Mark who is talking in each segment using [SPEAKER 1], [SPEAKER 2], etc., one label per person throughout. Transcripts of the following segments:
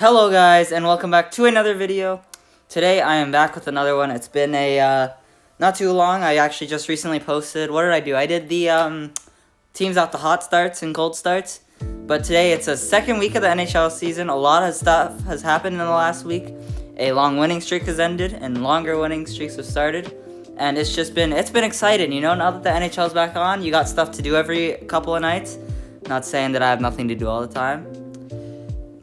[SPEAKER 1] Hello guys, and welcome back to another video. Today I am back with another one. It's been not too long. I actually just recently posted. What did I do? I did the teams out the hot starts and cold starts. But today it's a second week of the NHL season. A lot of stuff has happened in the last week. A long winning streak has ended and longer winning streaks have started. And it's been exciting, you know, now that the NHL's back on, you got stuff to do every couple of nights. Not saying that I have nothing to do all the time.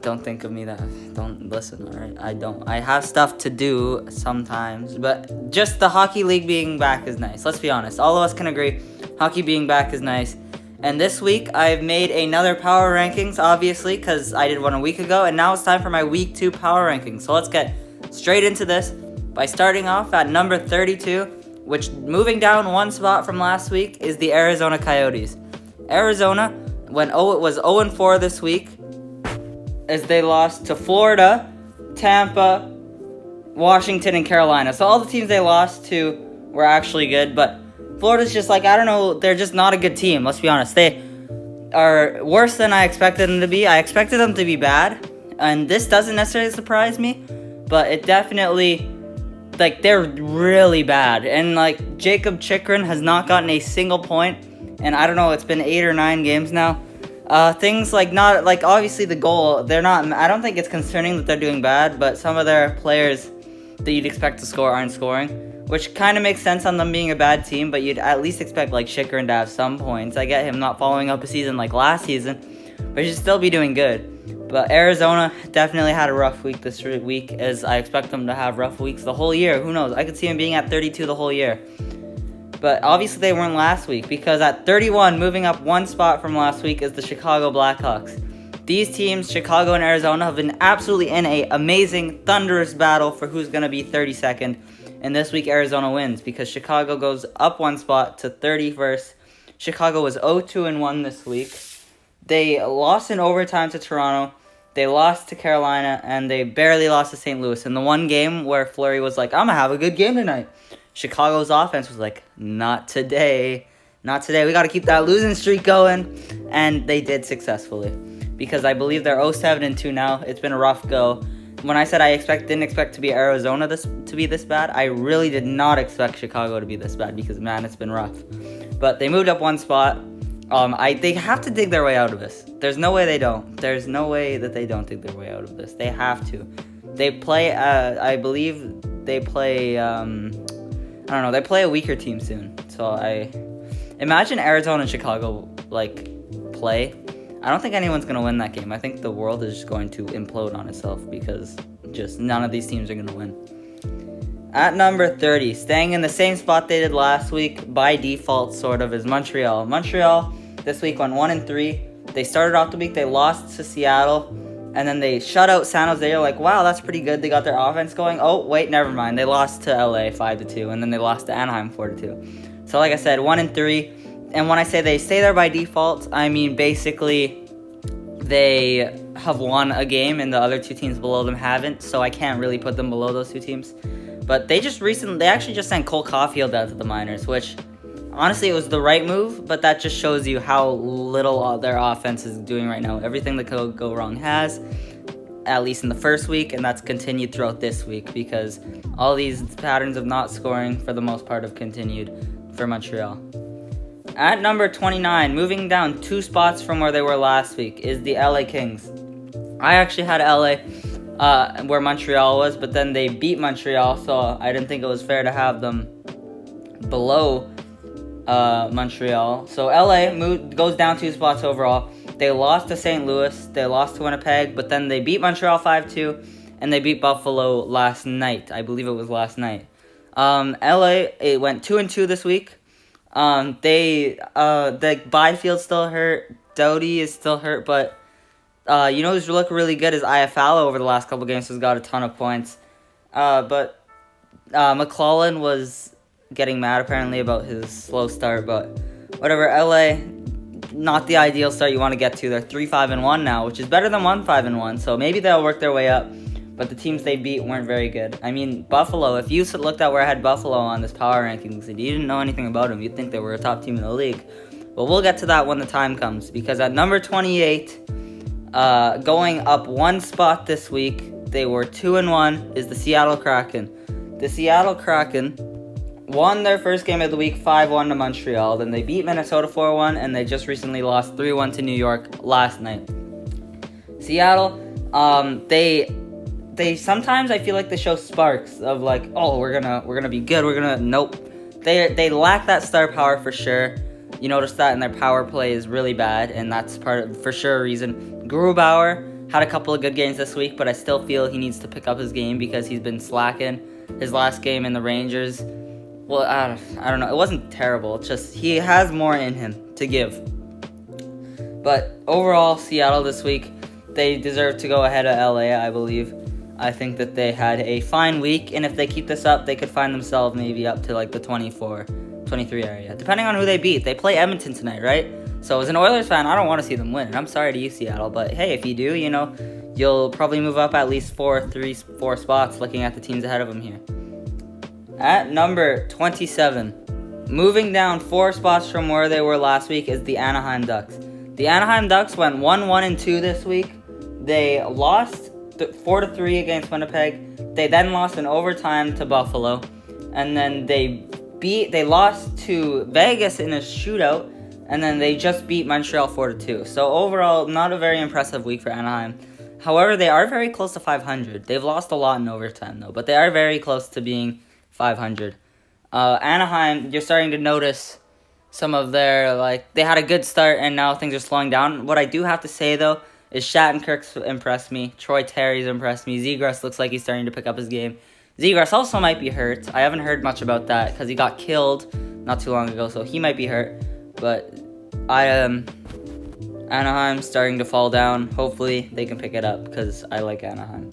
[SPEAKER 1] Don't think of me that. Don't listen, alright? I don't. I have stuff to do sometimes, but just the hockey league being back is nice. Let's be honest. All of us can agree. Hockey being back is nice. And this week, I've made another power rankings, obviously, because I did one a week ago, and now it's time for my week 2 power rankings. So let's get straight into this by starting off at number 32, which, moving down one spot from last week, is the Arizona Coyotes. Arizona was 0-4 this week, as they lost to Florida, Tampa, Washington, and Carolina. So all the teams they lost to were actually good, but Florida's just like, I don't know, they're just not a good team, let's be honest. They are worse than I expected them to be. I expected them to be bad, and this doesn't necessarily surprise me, but it definitely, like, they're really bad. And, like, Jacob Chikrin has not gotten a single point, and I don't know, it's been 8 or 9 games now. Things like obviously the goal, I don't think it's concerning that they're doing bad, but some of their players that you'd expect to score aren't scoring, which kind of makes sense on them being a bad team, but you'd at least expect, like, Chikrin to have some points. I get him not following up a season like last season, but he should still be doing good. But Arizona definitely had a rough week this week, as I expect them to have rough weeks the whole year. Who knows? I could see him being at 32 the whole year. But obviously they weren't last week, because at 31, moving up one spot from last week, is the Chicago Blackhawks. These teams, Chicago and Arizona, have been absolutely in an amazing, thunderous battle for who's going to be 32nd. And this week Arizona wins, because Chicago goes up one spot to 31st. Chicago was 0-2-1 this week. They lost in overtime to Toronto. They lost to Carolina, and they barely lost to St. Louis. In the one game where Fleury was like, I'm going to have a good game tonight, Chicago's offense was like, not today. Not today. We got to keep that losing streak going. And they did successfully, because I believe they're 0-7-2 now. It's been a rough go. When I said didn't expect to be Arizona to be this bad, I really did not expect Chicago to be this bad, because, man, it's been rough. But they moved up one spot. They have to dig their way out of this. There's no way they don't. There's no way that they don't dig their way out of this. They have to. They play, I believe they play, I don't know, they play a weaker team soon. So I imagine Arizona and Chicago, like, play. I don't think anyone's going to win that game. I think the world is just going to implode on itself, because just none of these teams are going to win. At number 30, staying in the same spot they did last week, by default, sort of, is Montreal. Montreal this week went 1-3. They started off the week, they lost to Seattle, and then they shut out San Jose. You're like, wow, that's pretty good. They got their offense going. Oh, wait, never mind. They lost to LA 5-2, and then they lost to Anaheim 4-2. So like I said, 1-3. And when I say they stay there by default, I mean basically they have won a game and the other two teams below them haven't. So I can't really put them below those two teams. But they actually just sent Cole Caulfield out to the minors, which honestly, it was the right move, but that just shows you how little their offense is doing right now. Everything that could go wrong has, at least in the first week, and that's continued throughout this week, because all these patterns of not scoring, for the most part, have continued for Montreal. At number 29, moving down 2 spots from where they were last week, is the LA Kings. I actually had LA where Montreal was, but then they beat Montreal, so I didn't think it was fair to have them below Montreal. So LA goes down 2 spots overall. They lost to St. Louis, they lost to Winnipeg, but then they beat Montreal 5-2, and they beat Buffalo last night. I believe it was last night. LA, it went 2-2 this week. The Byfield's still hurt, Doughty is still hurt, but you know who's looking really good is Iafallo over the last couple games, who's got a ton of points. But McClellan was getting mad apparently about his slow start, but whatever. LA, not the ideal start you want to get to. They're 3-5-1 now, which is better than 1-5-1, so maybe they'll work their way up, but the teams they beat weren't very good. I mean, Buffalo, if you looked at where I had Buffalo on this power rankings and you didn't know anything about them, you'd think they were a top team in the league. But we'll get to that when the time comes, because at number 28, Going up one spot this week, they were 2-1, is the Seattle Kraken. The Seattle Kraken won their first game of the week 5-1 to Montreal. Then they beat Minnesota 4-1, and they just recently lost 3-1 to New York last night. Seattle, they sometimes I feel like they show sparks of like, oh, we're gonna be good. Nope. They lack that star power for sure. You notice that, and their power play is really bad, and that's for sure a reason. Grubauer had a couple of good games this week, but I still feel he needs to pick up his game because he's been slacking. His last game in the Rangers, well, I don't know. It wasn't terrible. It's just he has more in him to give. But overall, Seattle this week, they deserve to go ahead of LA, I believe. I think that they had a fine week, and if they keep this up, they could find themselves maybe up to like the 24, 23 area, depending on who they beat. They play Edmonton tonight, right? So as an Oilers fan, I don't want to see them win. I'm sorry to you, Seattle, but hey, if you do, you'll probably move up at least four spots looking at the teams ahead of them here. At number 27, moving down 4 spots from where they were last week, is the Anaheim Ducks. The Anaheim Ducks went 1-1-2 this week. They lost 4-3 against Winnipeg. They then lost in overtime to Buffalo, and then they lost to Vegas in a shootout, and then they just beat Montreal 4-2. So overall, not a very impressive week for Anaheim. However, they are very close to 500. They've lost a lot in overtime though, but they are very close to being 500. Anaheim, you're starting to notice some of their, they had a good start and now things are slowing down. What I do have to say though is Shattenkirk's impressed me. Troy Terry's impressed me. Zegras looks like he's starting to pick up his game. Zegras also might be hurt. I haven't heard much about that because he got killed not too long ago, so he might be hurt. But Anaheim's starting to fall down. Hopefully they can pick it up because I like Anaheim.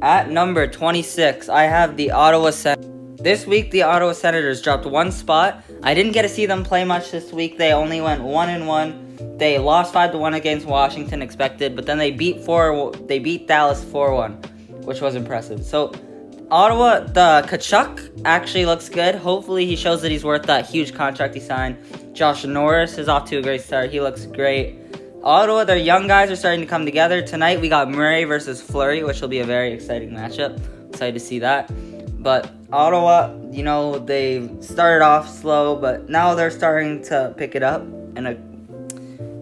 [SPEAKER 1] At number 26, I have the Ottawa Senators. This week, the Ottawa Senators dropped 1 spot. I didn't get to see them play much this week. They only went 1-1. They lost 5-1 against Washington, expected, but then they beat Dallas 4-1, which was impressive. So, Ottawa, the Tkachuk actually looks good. Hopefully, he shows that he's worth that huge contract he signed. Josh Norris is off to a great start. He looks great. Ottawa, their young guys are starting to come together. Tonight, we got Murray versus Fleury, which will be a very exciting matchup. Excited to see that. But Ottawa, they started off slow, but now they're starting to pick it up. And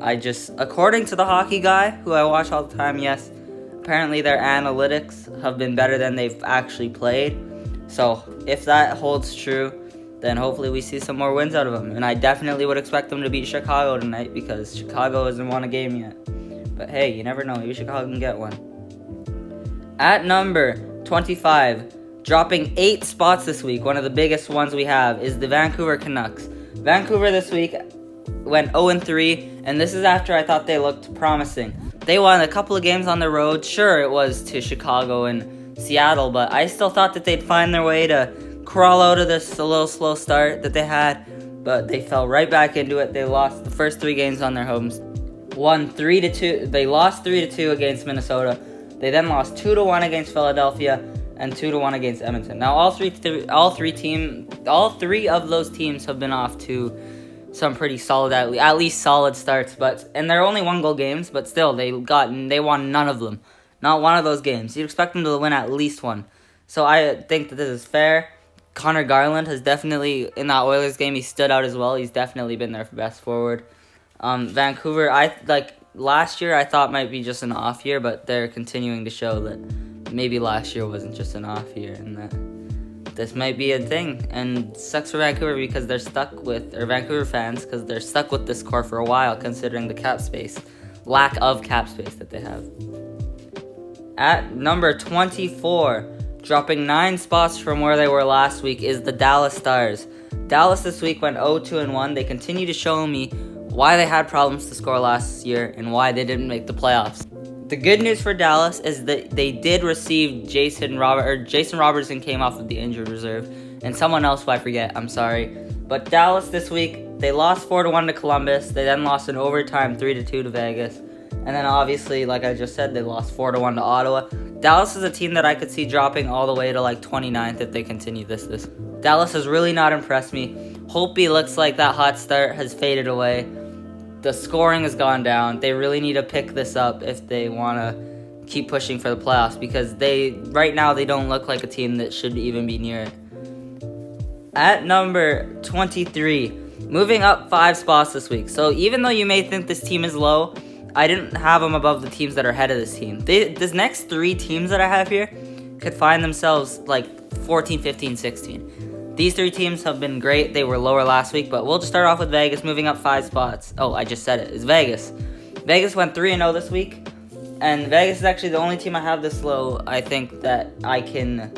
[SPEAKER 1] according to the hockey guy, who I watch all the time, yes, apparently their analytics have been better than they've actually played. So if that holds true, then hopefully we see some more wins out of them. And I definitely would expect them to beat Chicago tonight because Chicago hasn't won a game yet. But hey, you never know. Maybe Chicago can get one. At number 25, dropping 8 spots this week, one of the biggest ones we have, is the Vancouver Canucks. Vancouver this week went 0-3, and this is after I thought they looked promising. They won a couple of games on the road. Sure, it was to Chicago and Seattle, but I still thought that they'd find their way to crawl out of this a little slow start that they had, but they fell right back into it. They lost the first 3 games on their homes. Won 3-2. They lost 3-2 against Minnesota. They then lost 2-1 against Philadelphia and 2-1 against Edmonton. Now all three of those teams have been off to some pretty solid, at least solid starts. And they're only 1-goal games, but still they won none of them. Not one of those games. You'd expect them to win at least one. So I think that this is fair. Connor Garland has definitely, in that Oilers game, he stood out as well. He's definitely been their best forward. Vancouver, last year I thought might be just an off year, but they're continuing to show that maybe last year wasn't just an off year and that this might be a thing. And it sucks for Vancouver because Vancouver fans, because they're stuck with this core for a while, considering the lack of cap space that they have. At number 24, dropping 9 spots from where they were last week, is the Dallas Stars. Dallas this week went 0-2-1. They continue to show me why they had problems to score last year and why they didn't make the playoffs. The good news for Dallas is that they did receive Jason Robertson came off of the injured reserve, and someone else who I forget, I'm sorry. But Dallas this week, they lost 4-1 to Columbus. They then lost in overtime 3-2 to Vegas. And then obviously, like I just said, they lost 4-1 to Ottawa. Dallas is a team that I could see dropping all the way to 29th if they continue this. Dallas has really not impressed me. Holtby looks like that hot start has faded away. the scoring has gone down. They really need to pick this up if they want to keep pushing for the playoffs, because right now they don't look like a team that should even be near it. At number 23, moving up 5 spots this week. So even though you may think this team is low, I didn't have them above the teams that are ahead of this team. This next 3 teams that I have here could find themselves like 14, 15, 16. These 3 teams have been great. They were lower last week, but we'll just start off with Vegas, moving up 5 spots. Oh, I just said it. It's Vegas. Vegas went 3-0 this week, and Vegas is actually the only team I have this low. I think that I can,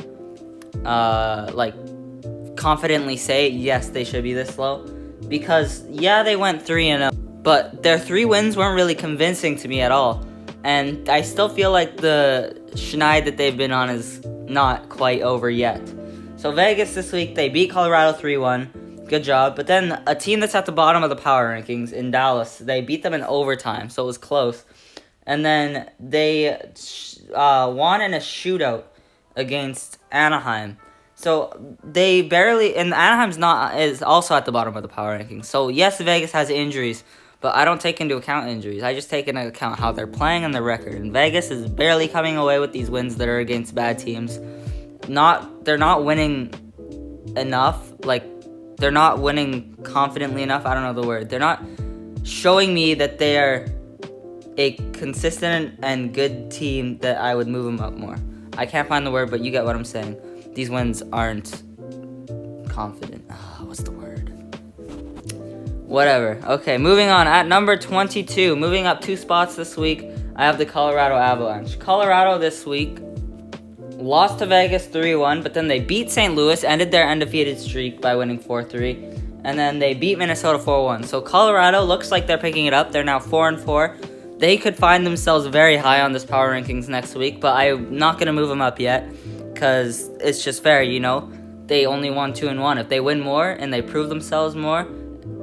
[SPEAKER 1] confidently say, yes, they should be this low. Because, yeah, they went 3-0, but their 3 wins weren't really convincing to me at all. And I still feel like the schneid that they've been on is not quite over yet. So Vegas this week, they beat Colorado 3-1. Good job. But then a team that's at the bottom of the power rankings in Dallas, they beat them in overtime, so it was close. And then they won in a shootout against Anaheim. So they barely, and Anaheim's is also at the bottom of the power rankings. So yes, Vegas has injuries, but I don't take into account injuries. I just take into account how they're playing and their record. And Vegas is barely coming away with these wins that are against bad teams. They're not winning enough. Like, they're not winning confidently enough. I don't know the word. They're not showing me that they are a consistent and good team that I would move them up more. I can't find the word, but you get what I'm saying. These wins aren't confident. What's the word? Whatever. Okay, moving on. At number 22, moving up 2 spots this week, I have the Colorado Avalanche. Colorado this week lost to Vegas 3-1, but then they beat St. Louis, ended their undefeated streak by winning 4-3, and then they beat Minnesota 4-1. So Colorado looks like they're picking it up. They're now 4-4. They could find themselves very high on this power rankings next week, but I'm not going to move them up yet, because it's just fair, They only won 2-1. If they win more and they prove themselves more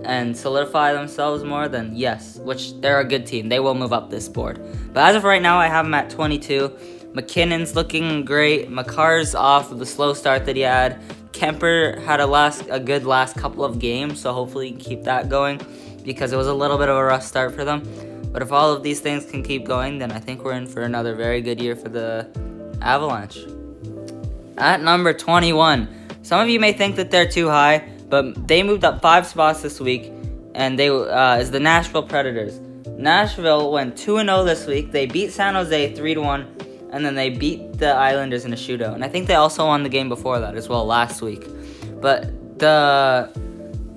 [SPEAKER 1] and solidify themselves more, then yes, which they're a good team. They will move up this board. But as of right now, I have them at 22. McKinnon's looking great. Makar's off of the slow start that he had. Kemper had a good last couple of games, so hopefully he can keep that going, because it was a little bit of a rough start for them. But if all of these things can keep going, then I think we're in for another very good year for the Avalanche. At number 21, some of you may think that they're too high, but they moved up 5 spots this week, and they is the Nashville Predators. Nashville went 2-0 this week. They beat San Jose 3-1, and then they beat the Islanders in a shootout. And I think they also won the game before that as well last week. But the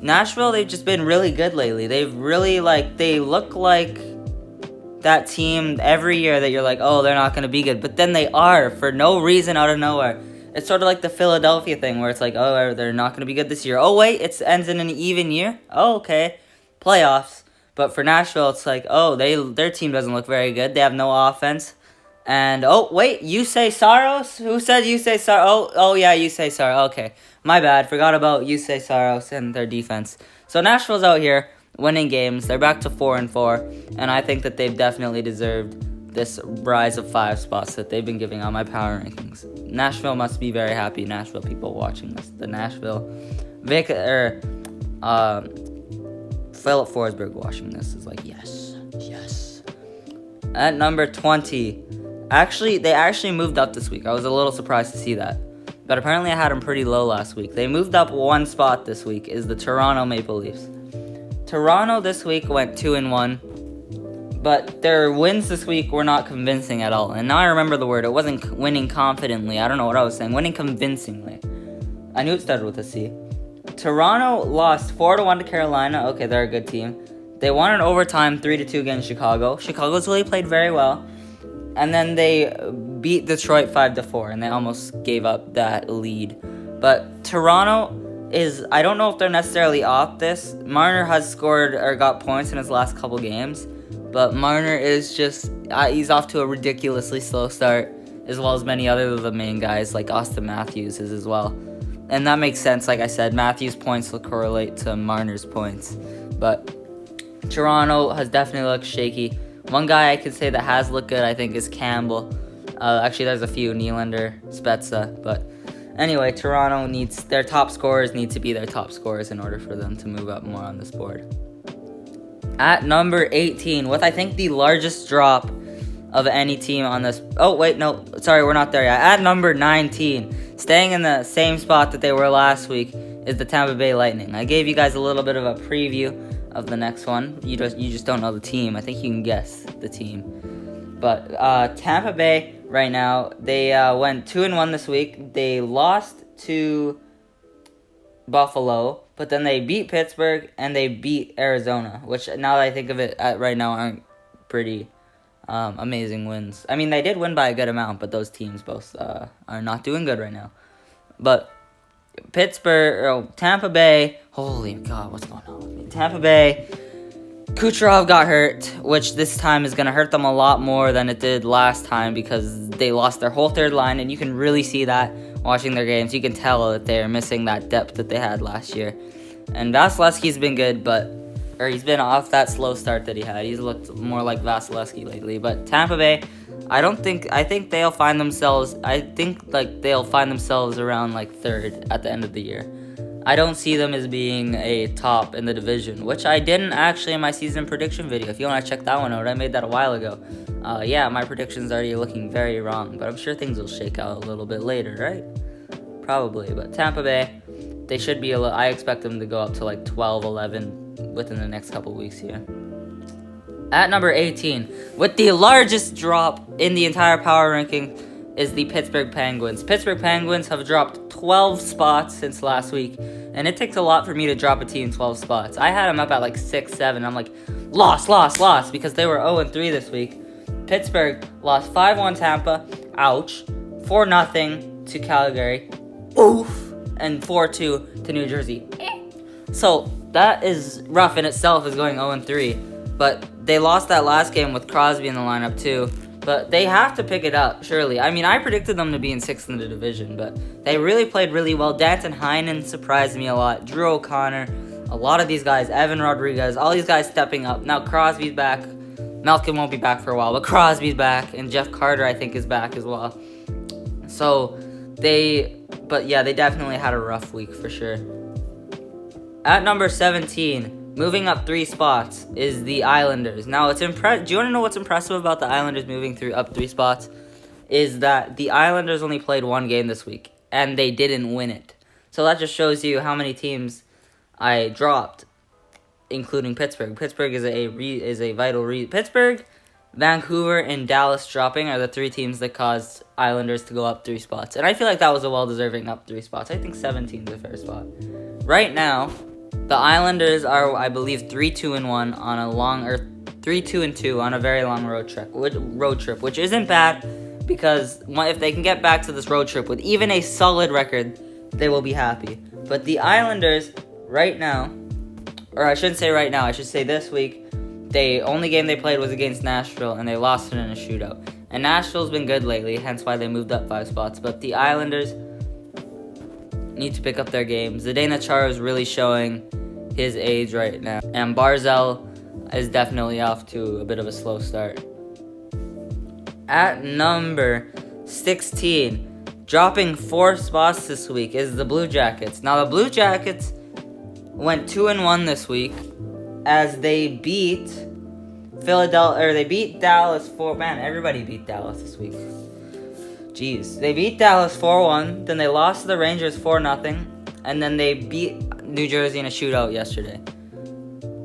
[SPEAKER 1] Nashville, they've just been really good lately. They've really, they look like that team every year that you're like, oh, they're not going to be good. But then they are, for no reason, out of nowhere. It's sort of like the Philadelphia thing, where it's like, oh, they're not going to be good this year. Oh, wait, it ends in an even year? Oh, okay. Playoffs. But for Nashville, it's like, oh, their team doesn't look very good. They have no offense. And, oh, wait, Yusei Saros? Who said Yusei Saros? Oh, yeah, Yusei Saros. Okay, my bad. Forgot about Yusei Saros and their defense. So Nashville's out here winning games. They're back to 4-4. And I think that they've definitely deserved this rise of 5 spots that they've been giving on my power rankings. Nashville must be very happy. Nashville people watching this. The Nashville Philip Forsberg watching this is like, yes. At number 20, they actually moved up this week. I was a little surprised to see that, but apparently I had them pretty low last week. They moved up 1 spot this week. Is the Toronto Maple Leafs. Toronto this week went 2-1. But their wins this week were not convincing at all. And now I remember the word. It wasn't winning confidently. I don't know what I was saying. Winning convincingly. I knew it started with a C. Toronto lost 4-1 to Carolina. Okay, they're a good team. They won in overtime 3-2 against Chicago. Chicago's really played very well. And then they beat Detroit 5-4. And they almost gave up that lead. But Toronto I don't know if they're necessarily off this. Marner has scored or got points in his last couple games. But Marner is just, he's off to a ridiculously slow start, as well as many other of the main guys, like Austin Matthews is as well. And that makes sense, like I said, Matthews' points will correlate to Marner's points. But Toronto has definitely looked shaky. One guy I could say that has looked good, I think, is Campbell. Actually, there's a few, Nylander, Spezza. But anyway, Toronto their top scorers need to be their top scorers in order for them to move up more on this board. At number 18, with I think the largest drop of any team on this. Oh, wait, no. Sorry, we're not there yet. At number 19, staying in the same spot that they were last week, is the Tampa Bay Lightning. I gave you guys a little bit of a preview of the next one. You just don't know the team. I think you can guess the team. But Tampa Bay right now, they went 2-1 this week. They lost to Buffalo, but then they beat Pittsburgh and they beat Arizona, which now that I think of it right now aren't pretty amazing wins. I mean, they did win by a good amount, but those teams both are not doing good right now. But Tampa Bay, holy God, what's going on with me? Tampa Bay, Kucherov got hurt, which this time is going to hurt them a lot more than it did last time because they lost their whole third line, and you can really see that watching their games. You can tell that they're missing that depth that they had last year. And Vasilevsky's been good, he's been off that slow start that he had. He's looked more like Vasilevsky lately. But Tampa Bay, I think they'll find themselves around like third at the end of the year. I don't see them as being a top in the division, which I didn't actually in my season prediction video. If you want to check that one out, I made that a while ago. Yeah, my prediction's already looking very wrong, but I'm sure things will shake out a little bit later, right? Probably, but Tampa Bay, they should be I expect them to go up to like 12, 11 within the next couple weeks here. At number 18, with the largest drop in the entire power ranking, is the Pittsburgh Penguins. Pittsburgh Penguins have dropped 12 spots since last week, and it takes a lot for me to drop a team 12 spots. I had them up at like 6, 7. I'm like, lost, because they were 0-3 this week. Pittsburgh lost 5-1 Tampa, ouch, 4-0 to Calgary, oof, and 4-2 to New Jersey. So that is rough in itself, is going 0-3, but they lost that last game with Crosby in the lineup too. But they have to pick it up, surely. I mean, I predicted them to be in 6th in the division, but they really played really well. Danton Heinen surprised me a lot. Drew O'Connor, a lot of these guys, Evan Rodriguez, all these guys stepping up. Now Crosby's back. Malkin won't be back for a while, but Crosby's back, and Jeff Carter, I think, is back as well. So, they definitely had a rough week for sure. At number 17, moving up 3 spots, is the Islanders. Now, do you want to know what's impressive about the Islanders moving up 3 spots? Is that the Islanders only played 1 game this week, and they didn't win it. So that just shows you how many teams I dropped, including Pittsburgh. Pittsburgh is a vital reason. Pittsburgh, Vancouver, and Dallas dropping are the 3 teams that caused Islanders to go up 3 spots. And I feel like that was a well-deserving up 3 spots. I think 17 is a fair spot. Right now, the Islanders are, I believe, 3-2-1 on a 3-2-2 on a very long road trip, which isn't bad because if they can get back to this road trip with even a solid record, they will be happy. But the Islanders right now, or I shouldn't say right now, I should say this week, the only game they played was against Nashville, and they lost it in a shootout. And Nashville's been good lately, hence why they moved up 5 spots. But the Islanders need to pick up their games. Zdeno Chara is really showing his age right now. And Barzal is definitely off to a bit of a slow start. At number 16, dropping 4 spots this week, is the Blue Jackets. Now, the Blue Jackets went 2-1 this week as they beat they beat Dallas 4. Man, everybody beat Dallas this week. Jeez. They beat Dallas 4-1, then they lost to the Rangers 4-0, and then they beat New Jersey in a shootout yesterday.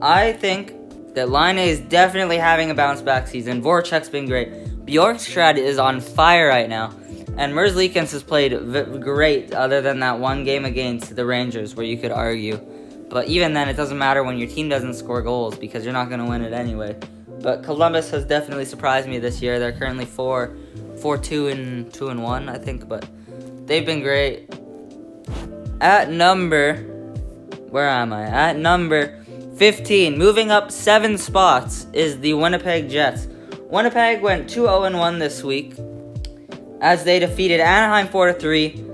[SPEAKER 1] I think that Line A is definitely having a bounce-back season. Voracek's been great. Bjorkstrand is on fire right now. And Merzlikins has played great other than that one game against the Rangers where you could argue. But even then, it doesn't matter when your team doesn't score goals because you're not going to win it anyway. But Columbus has definitely surprised me this year. They're currently 4-2-1, I think, but they've been great. At number 15, moving up 7 spots, is the Winnipeg Jets. Winnipeg went 2-0-1 this week as they defeated Anaheim 4-3,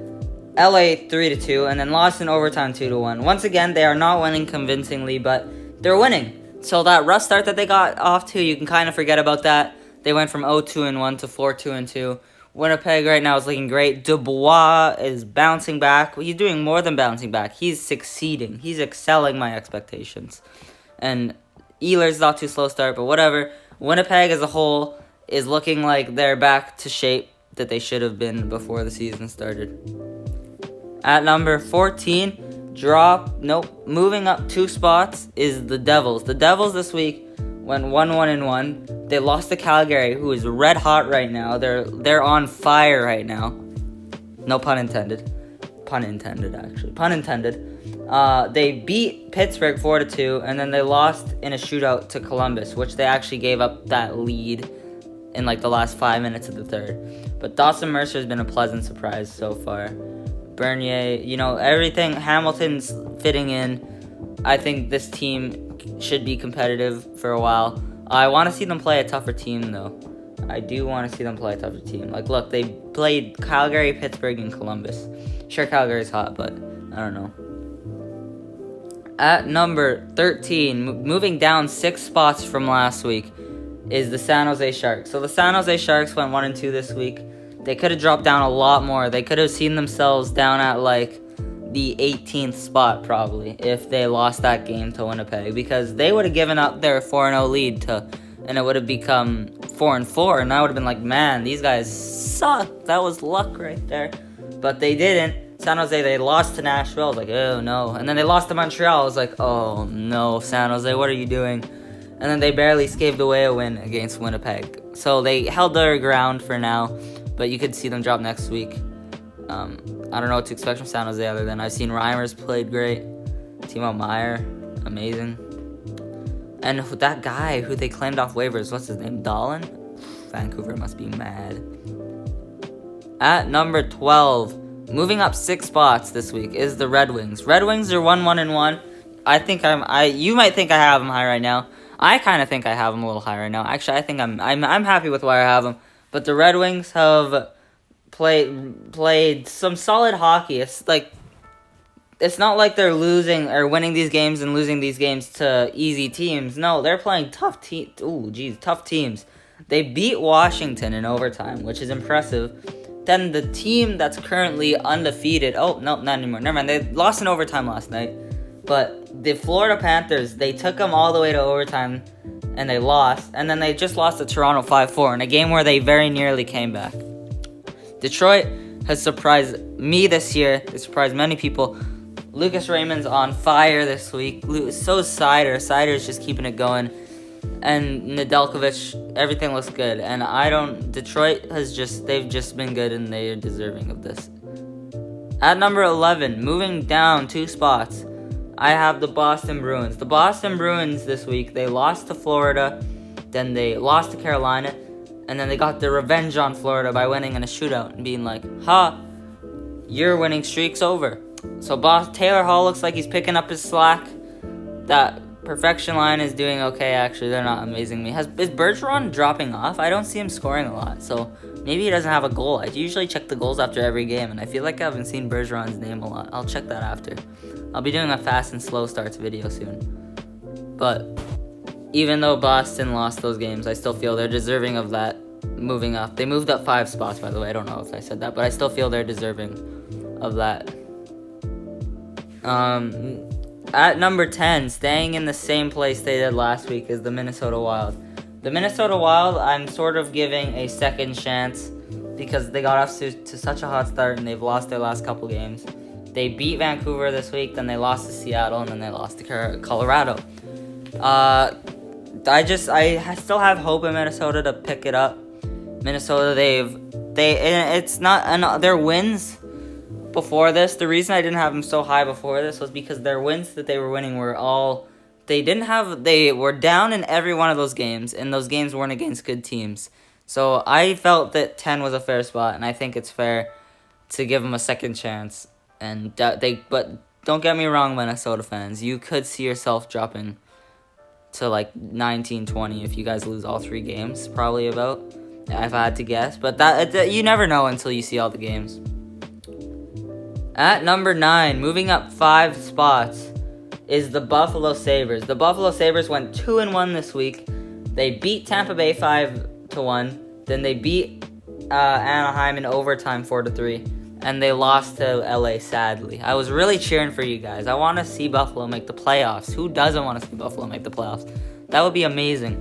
[SPEAKER 1] LA 3-2, and then lost in overtime 2-1. Once again, they are not winning convincingly, but they're winning. So that rough start that they got off to, you can kind of forget about that. They went from 0-2-1 to 4-2-2. Winnipeg right now is looking great. Dubois is bouncing back. He's doing more than bouncing back. He's succeeding. He's excelling my expectations. And Oilers off to a slow start, but whatever. Winnipeg as a whole is looking like they're back to shape that they should have been before the season started. At number 14, moving up 2 spots is the Devils. The Devils this week went 1-1-1. They lost to Calgary, who is red hot right now. They're on fire right now. No pun intended. Pun intended, actually. Pun intended. They beat Pittsburgh 4-2, and then they lost in a shootout to Columbus, which they actually gave up that lead in like the last 5 minutes of the third. But Dawson Mercer has been a pleasant surprise so far. Bernier, everything. Hamilton's fitting in. I think this team should be competitive for a while. I want to see them play a tougher team, though. I do want to see them play a tougher team. Like, look, they played Calgary, Pittsburgh, and Columbus. Sure, Calgary's hot, but I don't know. At number 13, moving down 6 spots from last week, is the San Jose Sharks. So the San Jose Sharks went 1-2 this week. They could have dropped down a lot more. They could have seen themselves down at like the 18th spot probably if they lost that game to Winnipeg, because they would have given up their 4-0 lead and it would have become 4-4, and I would have been like, man, these guys suck. That was luck right there. But they didn't. San Jose, they lost to Nashville. I was like, oh no. And then they lost to Montreal. I was like, oh no, San Jose, what are you doing? And then they barely scaved away a win against Winnipeg. So they held their ground for now, but you could see them drop next week. I don't know what to expect from San Jose other than I've seen Reimers played great. Timo Meier, amazing. And that guy who they claimed off waivers, what's his name, Dolan? Vancouver must be mad. At number 12, moving up 6 spots this week, is the Red Wings. Red Wings are 1-1-1. You might think I have them high right now. I kind of think I have them a little high right now. Actually, I think I'm happy with where I have them. But the Red Wings have played some solid hockey. It's not like they're losing or winning these games and losing these games to easy teams. No, they're playing tough teams. They beat Washington in overtime, which is impressive. Then the team that's currently undefeated. Oh, no, not anymore. Never mind. They lost in overtime last night. But the Florida Panthers, they took them all the way to overtime, and they lost. And then they just lost to Toronto 5-4 in a game where they very nearly came back. Detroit has surprised me this year. They surprised many people. Lucas Raymond's on fire this week. So is Seider. Seider's just keeping it going. And Nedeljkovic, everything looks good. And Detroit they've just been good, and they are deserving of this. At number 11, moving down 2 spots, I have the Boston Bruins. The Boston Bruins this week, they lost to Florida, then they lost to Carolina, and then they got their revenge on Florida by winning in a shootout and being like, your winning streak's over. So Taylor Hall looks like he's picking up his slack. That perfection line is doing okay, actually. They're not amazing me. Is Bergeron dropping off? I don't see him scoring a lot, so maybe he doesn't have a goal. I usually check the goals after every game, and I feel like I haven't seen Bergeron's name a lot. I'll check that after. I'll be doing a fast and slow starts video soon. But even though Boston lost those games, I still feel they're deserving of that moving up. They moved up 5 spots, by the way. I don't know if I said that, but I still feel they're deserving of that. At number 10, staying in the same place they did last week, is the Minnesota Wild. The Minnesota Wild, I'm sort of giving a second chance because they got off to such a hot start and they've lost their last couple games. They beat Vancouver this week, then they lost to Seattle, and then they lost to Colorado. I still have hope in Minnesota to pick it up. Minnesota, their wins before this. The reason I didn't have them so high before this was because their wins that they were winning were they were down in every one of those games, and those games weren't against good teams. So I felt that 10 was a fair spot, and I think it's fair to give them a second chance. But don't get me wrong, Minnesota fans, you could see yourself dropping to like 19-20 if you guys lose all 3 games, probably about, if I had to guess. But that you never know until you see all the games. At number 9, moving up 5 spots, is the Buffalo Sabres. The Buffalo Sabres went 2-1 this week. They beat Tampa Bay 5-1. Then they beat Anaheim in overtime 4-3. And they lost to LA, sadly. I was really cheering for you guys. I want to see Buffalo make the playoffs. Who doesn't want to see Buffalo make the playoffs? That would be amazing.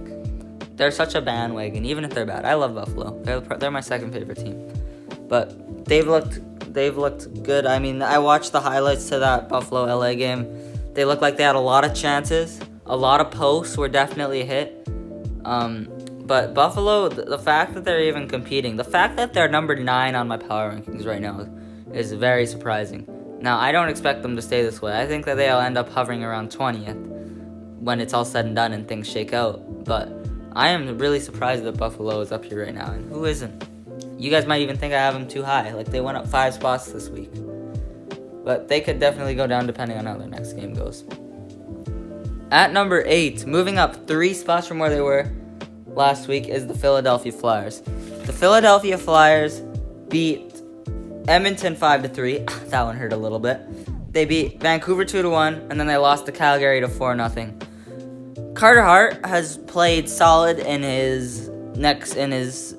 [SPEAKER 1] They're such a bandwagon, even if they're bad. I love Buffalo. They're my second favorite team. But they've looked good. I mean, I watched the highlights to that Buffalo-LA game. They looked like they had a lot of chances. A lot of posts were definitely a hit. But Buffalo, the fact that they're even competing, the fact that they're number 9 on my power rankings right now is very surprising. Now, I don't expect them to stay this way. I think that they'll end up hovering around 20th when it's all said and done and things shake out. But I am really surprised that Buffalo is up here right now, and who isn't? You guys might even think I have them too high. Like, they went up 5 spots this week. But they could definitely go down depending on how their next game goes. At number 8, moving up 3 spots from where they were last week, is the Philadelphia Flyers. The Philadelphia Flyers beat Edmonton 5-3. That one hurt a little bit. They beat Vancouver 2-1, and then they lost to Calgary 4-0. Carter Hart has played solid in his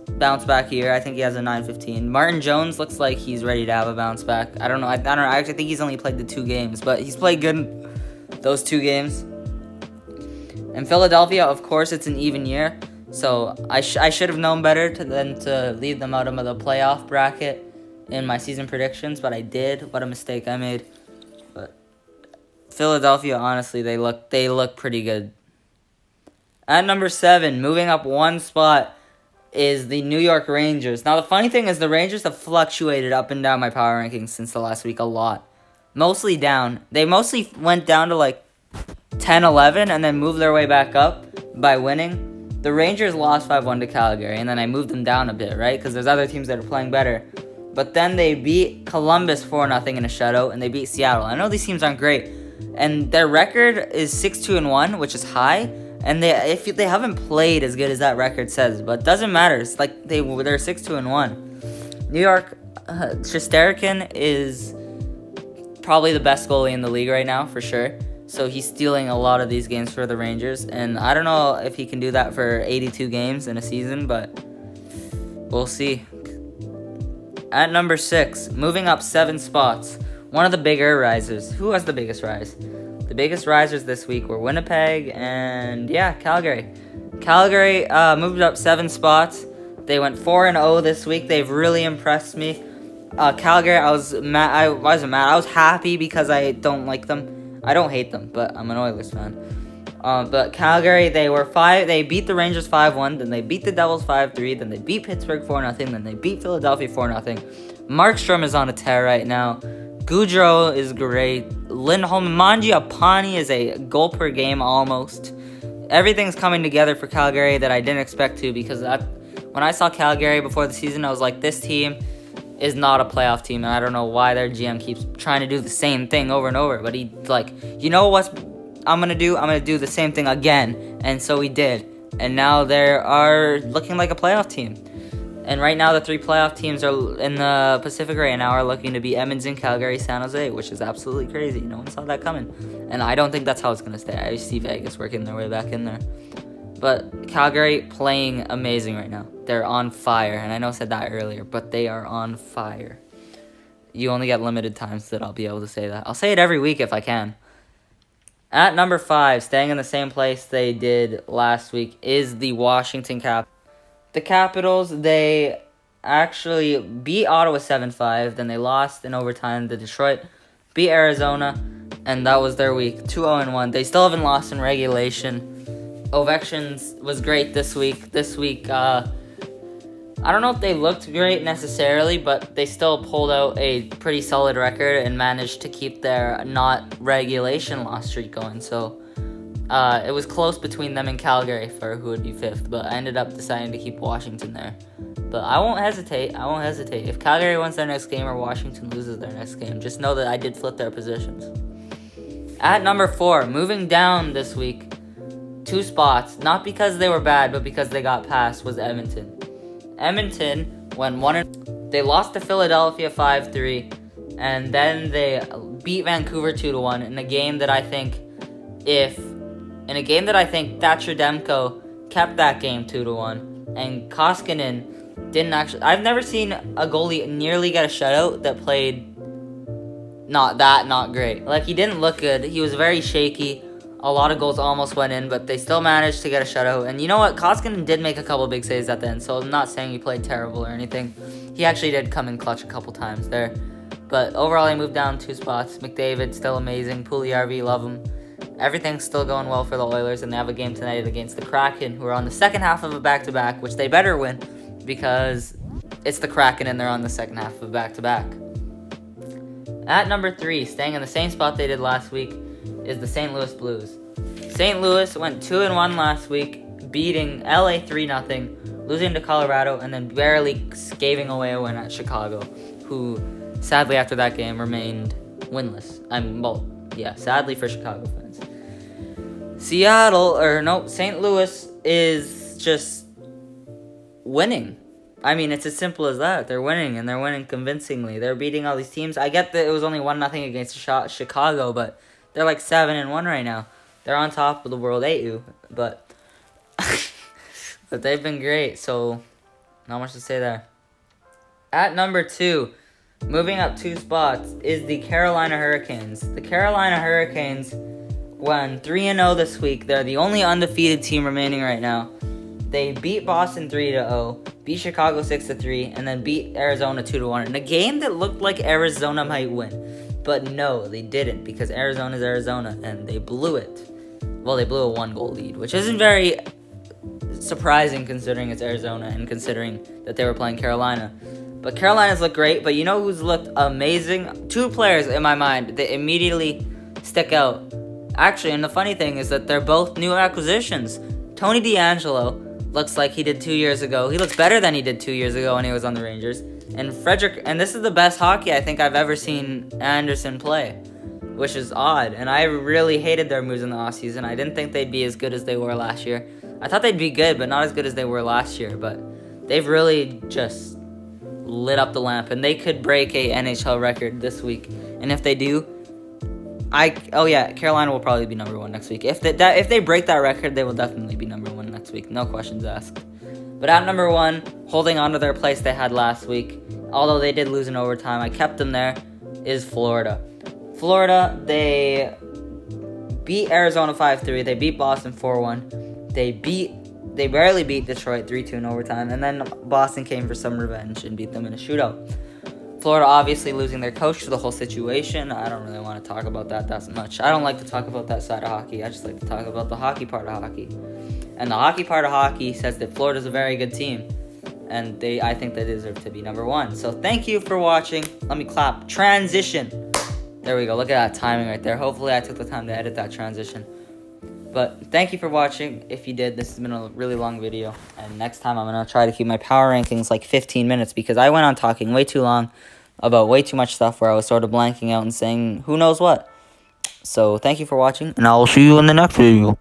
[SPEAKER 1] bounce back year. I think he has a 9.15. Martin Jones looks like he's ready to have a bounce back. I don't know. I actually think he's only played the 2 games, but he's played good in those 2 games. And Philadelphia, of course, it's an even year, so I should have known better than to leave them out of the playoff bracket in my season predictions, but I did. What a mistake I made. But Philadelphia, honestly, they look pretty good. At number 7, moving up 1 spot, is the New York Rangers. Now, the funny thing is the Rangers have fluctuated up and down my power rankings since the last week a lot. Mostly down. They mostly went down to like 10, 11, and then moved their way back up by winning. The Rangers lost 5-1 to Calgary, and then I moved them down a bit, right? Because there's other teams that are playing better. But then they beat Columbus 4-0 in a shutout, and they beat Seattle. I know these teams aren't great, and their record is 6-2-1, which is high. And if they haven't played as good as that record says, but it doesn't matter. It's like they're 6-2-1. New York, Shesterkin is probably the best goalie in the league right now, for sure. So he's stealing a lot of these games for the Rangers. And I don't know if he can do that for 82 games in a season, but we'll see. At number 6, moving up 7 spots, one of the bigger risers. Who has the biggest rise? The biggest risers this week were Winnipeg and, Calgary. Calgary moved up 7 spots. They went 4-0 this week. They've really impressed me. Calgary, I was mad. I wasn't mad. I was happy because I don't like them. I don't hate them, but I'm an Oilers fan. But Calgary, they beat the Rangers 5-1, then they beat the Devils 5-3, then they beat Pittsburgh 4-0, then they beat Philadelphia 4-0. Markstrom is on a tear right now. Goudreau is great. Lindholm, Mangiapane is a goal per game almost. Everything's coming together for Calgary that I didn't expect to, because when I saw Calgary before the season, I was like, this team is not a playoff team, and I don't know why their GM keeps trying to do the same thing over and over. But he you know what I'm going to do? I'm going to do the same thing again. And so he did. And now they are looking like a playoff team. And right now, the 3 playoff teams are in the Pacific right now are looking to be Edmonton, Calgary, San Jose, which is absolutely crazy. No one saw that coming. And I don't think that's how it's going to stay. I see Vegas working their way back in there. But Calgary playing amazing right now. They're on fire. And I know I said that earlier, but they are on fire. You only get limited times that I'll be able to say that. I'll say it every week if I can. At number 5, staying in the same place they did last week, is the Washington Capitals. The Capitals, they actually beat Ottawa 7-5, then they lost in overtime to Detroit, beat Arizona, and that was their week, 2-0-1. They still haven't lost in regulation. Ovechkin was great this week. I don't know if they looked great necessarily, but they still pulled out a pretty solid record and managed to keep their not regulation loss streak going. So it was close between them and Calgary for who would be 5th, but I ended up deciding to keep Washington there. But I won't hesitate. If Calgary wins their next game or Washington loses their next game, just know that I did flip their positions. At number 4, moving down this week, 2 spots, not because they were bad, but because they got passed, was Edmonton. Edmonton went 1-. They lost to Philadelphia 5-3, and then they beat Vancouver 2-1 in a game that I think Thatcher Demko kept that game 2-1, and Koskinen didn't actually. I've never seen a goalie nearly get a shutout that played not great. Like, he didn't look good. He was very shaky. A lot of goals almost went in, but they still managed to get a shutout. And you know what? Koskinen did make a couple big saves at the end, so I'm not saying he played terrible or anything. He actually did come in clutch a couple times there. But overall, he moved down 2 spots. McDavid, still amazing. Puljujärvi, love him. Everything's still going well for the Oilers, and they have a game tonight against the Kraken, who are on the second half of a back-to-back, which they better win because it's the Kraken and they're on the second half of a back-to-back. At number 3, staying in the same spot they did last week, is the St. Louis Blues. St. Louis went 2-1 last week, beating LA 3-0, losing to Colorado, and then barely scaving away a win at Chicago, who sadly after that game remained winless. Sadly for Chicago fans. St. Louis is just winning. I mean, it's as simple as that. They're winning, and they're winning convincingly. They're beating all these teams. I get that it was only 1-0 against Chicago, but they're like 7-1 right now. They're on top of the world 8U, but but they've been great, so not much to say there. At number 2, moving up 2 spots, is the Carolina Hurricanes. The Carolina Hurricanes won 3-0 this week. They're the only undefeated team remaining right now. They beat Boston 3-0, beat Chicago 6-3, and then beat Arizona 2-1 in a game that looked like Arizona might win. But no, they didn't, because Arizona's Arizona, and they blew it. Well, they blew a 1-goal lead, which isn't very surprising considering it's Arizona and considering that they were playing Carolina. But Carolina's looked great, but you know who's looked amazing? 2 players in my mind that immediately stick out. Actually, and the funny thing is that they're both new acquisitions. Tony DeAngelo looks like he did 2 years ago. He looks better than he did 2 years ago when he was on the Rangers. And this is the best hockey I think I've ever seen Anderson play, which is odd. And I really hated their moves in the offseason. I didn't think they'd be as good as they were last year. I thought they'd be good, but not as good as they were last year. But they've really just lit up the lamp, and they could break a NHL record this week. And if they do, Carolina will probably be number 1 next week. If they break that record, they will definitely be number 1 next week. No questions asked. But at number 1, holding on to their place they had last week, although they did lose in overtime, I kept them there, is Florida. Florida, they beat Arizona 5-3. They beat Boston 4-1. They barely beat Detroit 3-2 in overtime, and then Boston came for some revenge and beat them in a shootout. Florida obviously losing their coach to the whole situation. I don't really want to talk about that much. I don't like to talk about that side of hockey. I just like to talk about the hockey part of hockey. And the hockey part of hockey says that Florida's a very good team, and I think they deserve to be number 1. So thank you for watching. Let me clap. Transition. There we go. Look at that timing right there. Hopefully I took the time to edit that transition. But thank you for watching. If you did, this has been a really long video. And next time I'm going to try to keep my power rankings like 15 minutes because I went on talking way too long about way too much stuff where I was sort of blanking out and saying who knows what. So thank you for watching, and I will see you in the next video.